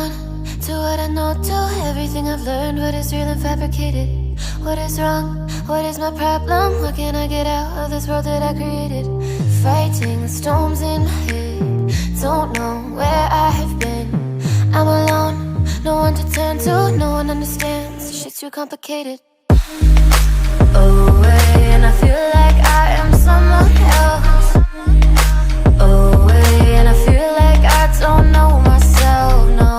on to what I know, to everything I've learned. What is real and fabricated? What is wrong? What is my problem? How can I get out of this world that I created? Fighting storms in my head, don't know where I have been. I'm alone, no one to turn to, no one understands. Shit's too complicated. Away, and I feel like I am someone else. Away, and I feel like I don't know myself, no.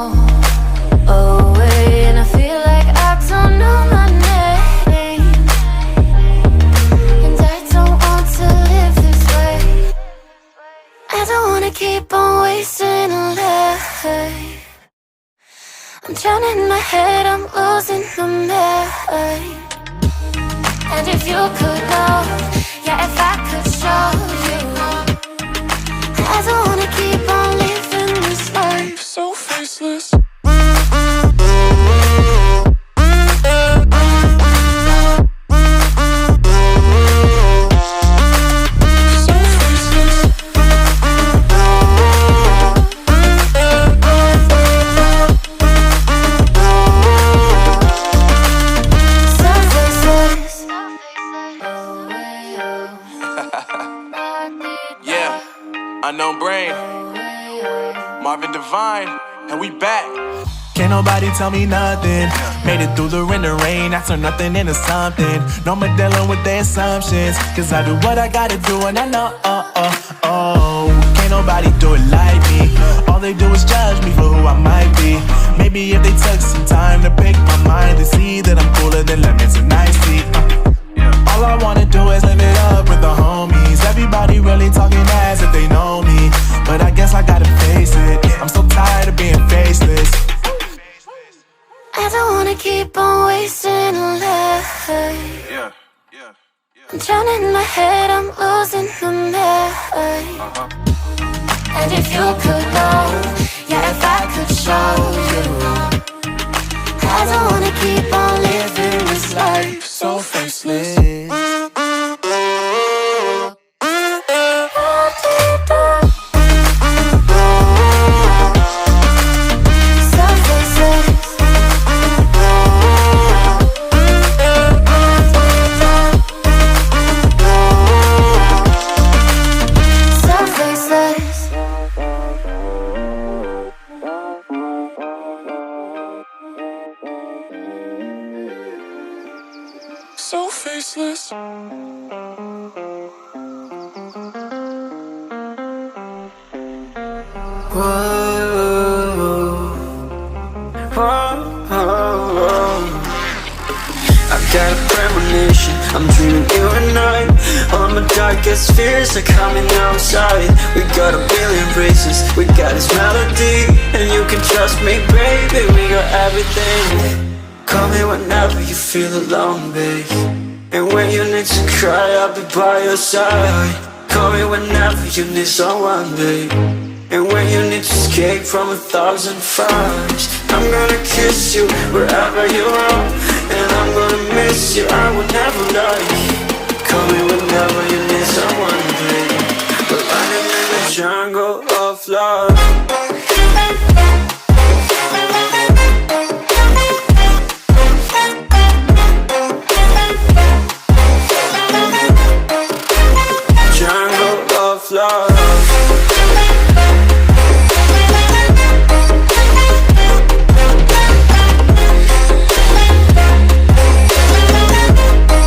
Away, and I feel like I don't know my name. And I don't want to live this way. I don't wanna keep on wasting a life. I'm drowning in my head, I'm losing my mind. And if you could know, yeah, if I could show you, I don't wanna keep on living this life so faceless. Unknown Brain, Marvin Divine, and we back. Can't nobody tell me nothing. Made it through the rain and rain, I turned nothing into something. No more dealing with their assumptions, cause I do what I gotta do and I know, can't nobody do it like me. All they do is judge me for who I might be. Maybe if they took some time to pick my mind, they see that I'm cooler than lemons and iced tea. All I wanna do is live it up with the homies. Everybody really talking as if they know me, but I guess I gotta face it. I'm so tired of being faceless. I don't wanna keep on wasting a life. I'm drowning in my head, I'm losing my mind. And if you could know, yeah, if I could show you, I don't wanna keep on living this life so faceless. So faceless. I've got a premonition, I'm dreaming you and I. All my darkest fears are coming outside. We got a billion races, we got this melody, and you can trust me, baby, we got everything. Call me whenever you feel alone, babe. And when you need to cry, I'll be by your side. Call me whenever you need someone, babe. And when you need to escape from 1,000 fires, I'm gonna kiss you wherever you are. And I'm gonna miss you, I will never lie. Call me whenever you need someone, babe. We're running in the jungle of love. Love.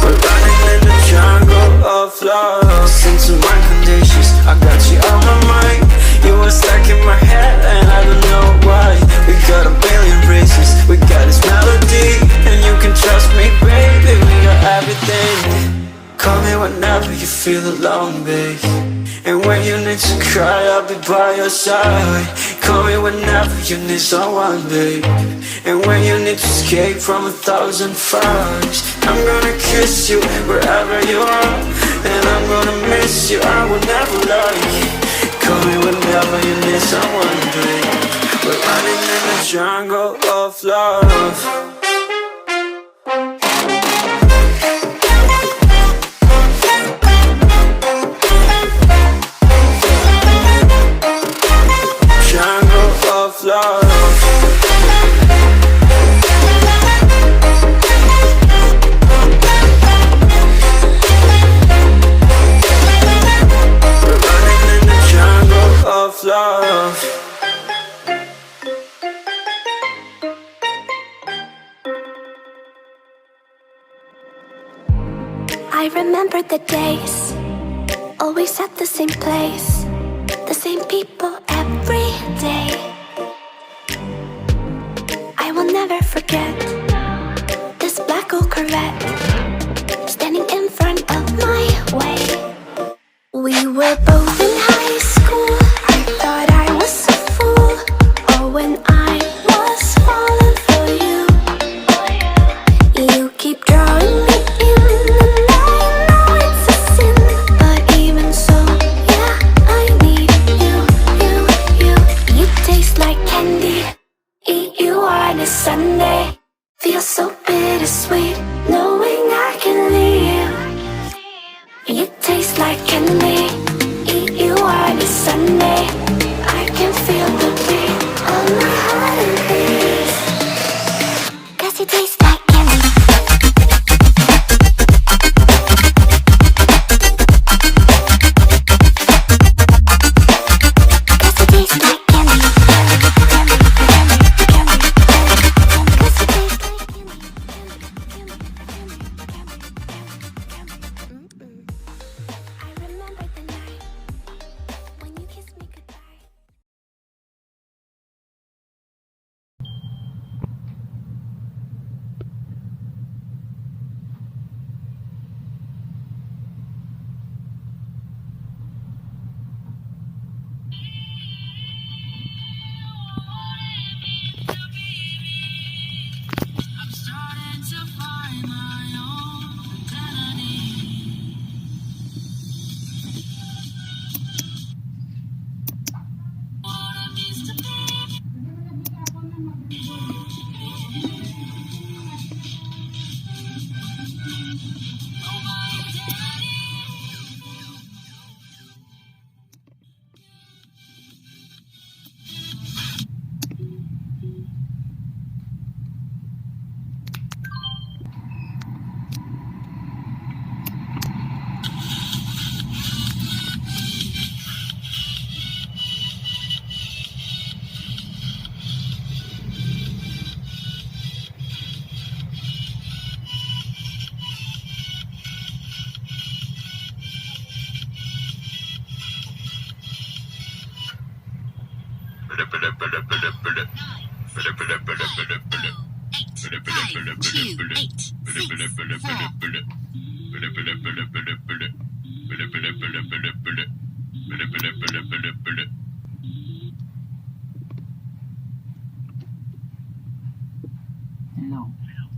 We're running in the jungle of love. Listen to my conditions, I got you on my mind. You were stuck in my head and I don't know why. We got a billion races, we got this melody, and you can trust me, baby, we got everything. Call me whenever you feel alone, babe. And when you need to cry, I'll be by your side. Call me whenever you need someone, babe. And when you need to escape from 1,000 fires, I'm gonna kiss you wherever you are. And I'm gonna miss you, I will never lie. Call me whenever you need someone, babe. We're running in the jungle of love. Love. I remember the days, always at the same place, the same people every day. I will never forget this black old Corvette standing in front of my way. We were both in high school. I thought I was a fool. Oh, when I was falling for you. You keep drawing me in, and I know it's a sin, but even so, yeah, I need you, you, you. You taste like candy. Eat you on a Sunday. Feels so bittersweet knowing I can leave. You taste like candy. Eat you on a Sunday. I can feel the beat on my heart and beats. 'Cause you taste like candy. Hello,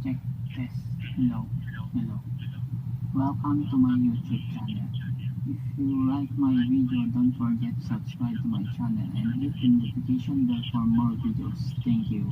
check test. Hello. Welcome to my YouTube channel. If you like my video, don't forget to subscribe to my channel and hit the notification bell for more videos. Thank you.